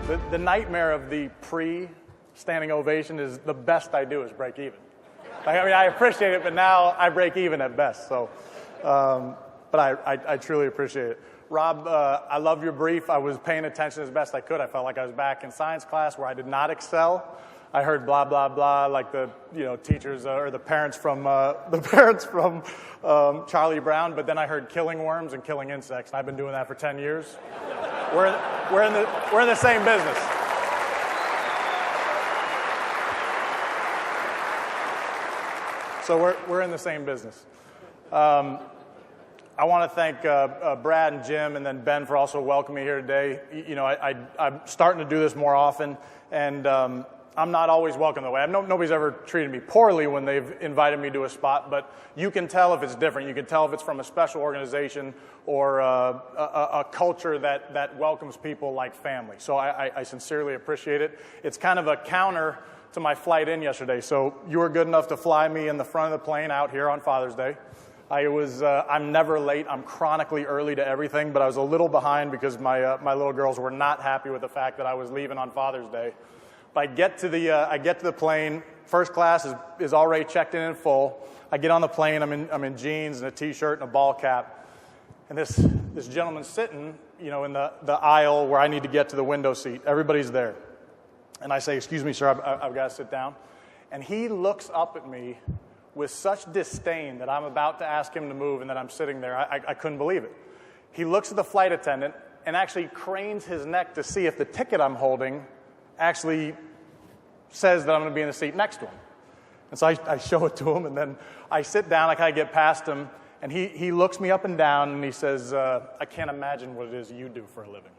The nightmare of the pre-standing ovation is the best I do is break even. I mean, I appreciate it, but now I break even at best. So, but I truly appreciate it. Rob, I love your brief. I was paying attention as best I could. I felt like I was back in science class where I did not excel. I heard blah blah blah, like the teachers or the parents from Charlie Brown. But then I heard killing worms and killing insects, and I've been doing that for 10 years. We're in the same business. So we're in the same business. I want to thank Brad and Jim and then Ben for also welcoming me here today. I'm starting to do this more often, and I'm not always welcome that way. Nobody's ever treated me poorly when they've invited me to a spot, but you can tell if it's different. You can tell if it's from a special organization or a culture that welcomes people like family. So I sincerely appreciate it. It's kind of a counter to my flight in yesterday. So you were good enough to fly me in the front of the plane out here on Father's Day. I'm never late. I'm chronically early to everything, but I was a little behind because my little girls were not happy with the fact that I was leaving on Father's Day. But I get to the plane. First class is already checked in full. I get on the plane. I'm in jeans and a t-shirt and a ball cap. And this gentleman's sitting, in the aisle where I need to get to the window seat. Everybody's there. And I say, "Excuse me, sir, I've got to sit down." And he looks up at me with such disdain that I'm about to ask him to move and that I'm sitting there. I couldn't believe it. He looks at the flight attendant and actually cranes his neck to see if the ticket I'm holding actually says that I'm going to be in the seat next to him. And so I show it to him, and then I sit down, I kind of get past him, and he looks me up and down, and he says, "I can't imagine what it is you do for a living."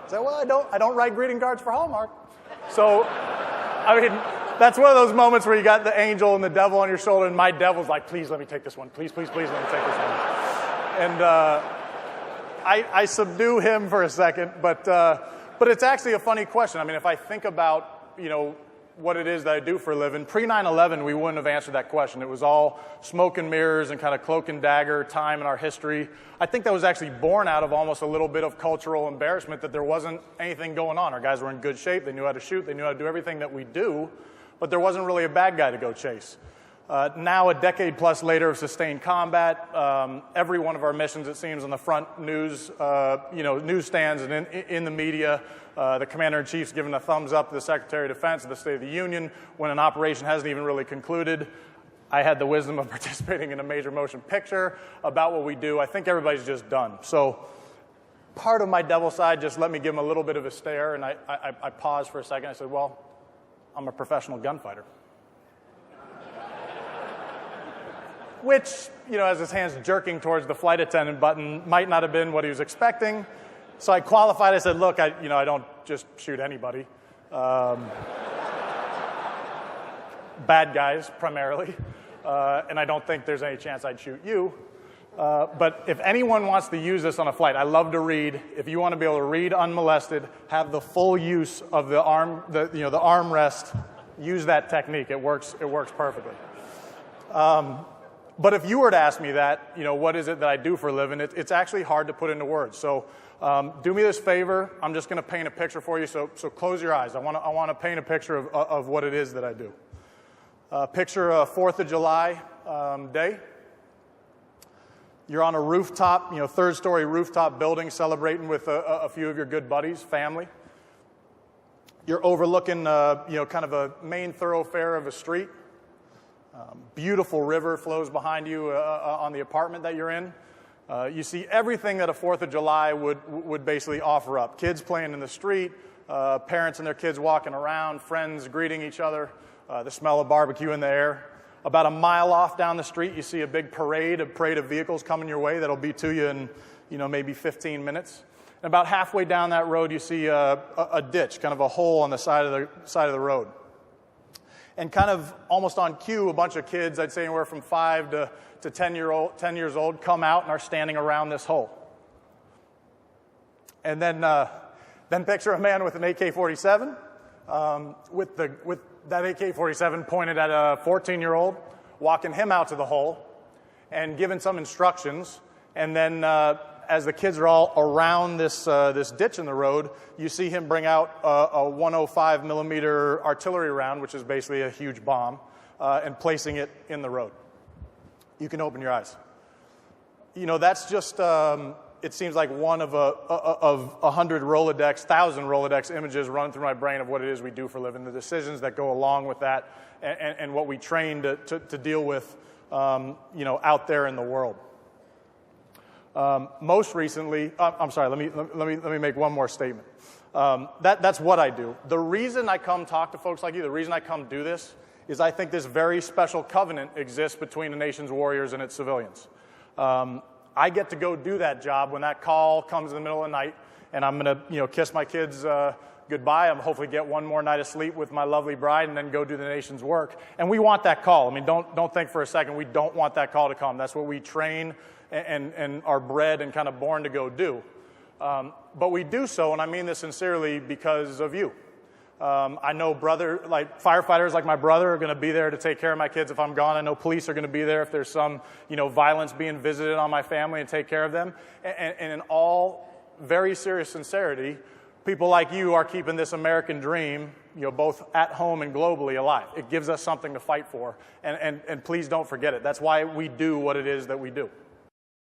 I said, "Well, I don't write greeting cards for Hallmark." So, I mean, that's one of those moments where you got the angel and the devil on your shoulder, and my devil's like, "Please let me take this one. Please, please, please let me take this one." And I subdue him for a second, but it's actually a funny question. I mean, if I think about, what it is that I do for a living, pre-9/11, we wouldn't have answered that question. It was all smoke and mirrors and kind of cloak and dagger time in our history. I think that was actually born out of almost a little bit of cultural embarrassment that there wasn't anything going on. Our guys were in good shape. They knew how to shoot. They knew how to do everything that we do, but there wasn't really a bad guy to go chase. Now, a decade plus later of sustained combat, every one of our missions, it seems, on the front news, newsstands and in the media, the Commander-in-Chief's giving a thumbs up to the Secretary of Defense of the State of the Union when an operation hasn't even really concluded. I had the wisdom of participating in a major motion picture about what we do. I think everybody's just done. So part of my devil side just let me give him a little bit of a stare, and I paused for a second. I said, "Well, I'm a professional gunfighter." Which, as his hand's jerking towards the flight attendant button, might not have been what he was expecting. So I qualified. I said, "Look, I don't just shoot anybody. Bad guys, primarily. And I don't think there's any chance I'd shoot you. But if anyone wants to use this on a flight, I love to read. If you want to be able to read unmolested, have the full use of the armrest, use that technique. It works perfectly. But if you were to ask me that, what is it that I do for a living, it's actually hard to put into words. So do me this favor. I'm just going to paint a picture for you. So close your eyes. I want to paint a picture of what it is that I do. Picture a 4th of July day. You're on a rooftop, third-story rooftop building, celebrating with a few of your good buddies, family. You're overlooking, kind of a main thoroughfare of a street. Beautiful river flows behind you on the apartment that you're in. You see everything that a 4th of July would basically offer up. Kids playing in the street, parents and their kids walking around, friends greeting each other, the smell of barbecue in the air. About a mile off down the street, you see a big parade of vehicles coming your way that'll be to you in, maybe 15 minutes. And about halfway down that road, you see a ditch, kind of a hole on the side of the road. And kind of almost on cue, a bunch of kids, I'd say anywhere from 5 to 10 years old, come out and are standing around this hole. And then picture a man with an AK-47, with that AK-47 pointed at a 14-year-old, walking him out to the hole and giving some instructions. And then as the kids are all around this ditch in the road, you see him bring out a 105 millimeter artillery round, which is basically a huge bomb, and placing it in the road. You can open your eyes. That's just, it seems like one of 100 Rolodex, 1,000 Rolodex images running through my brain of what it is we do for a living, the decisions that go along with that, and what we train to deal with, out there in the world. Most recently, I'm sorry, let me make one more statement. That's what I do. The reason I come talk to folks like you, the reason I come do this, is I think this very special covenant exists between the nation's warriors and its civilians. I get to go do that job when that call comes in the middle of the night, and I'm going to, kiss my kids goodbye. I'm hopefully get one more night of sleep with my lovely bride, and then go do the nation's work. And we want that call. I mean, don't think for a second we don't want that call to come. That's what we train and are bred and kind of born to go do. But we do so, and I mean this sincerely, because of you. I know firefighters like my brother are going to be there to take care of my kids if I'm gone. I know police are going to be there if there's some, violence being visited on my family, and take care of them. And in all very serious sincerity, people like you are keeping this American dream, both at home and globally, alive. It gives us something to fight for. And please don't forget it. That's why we do what it is that we do.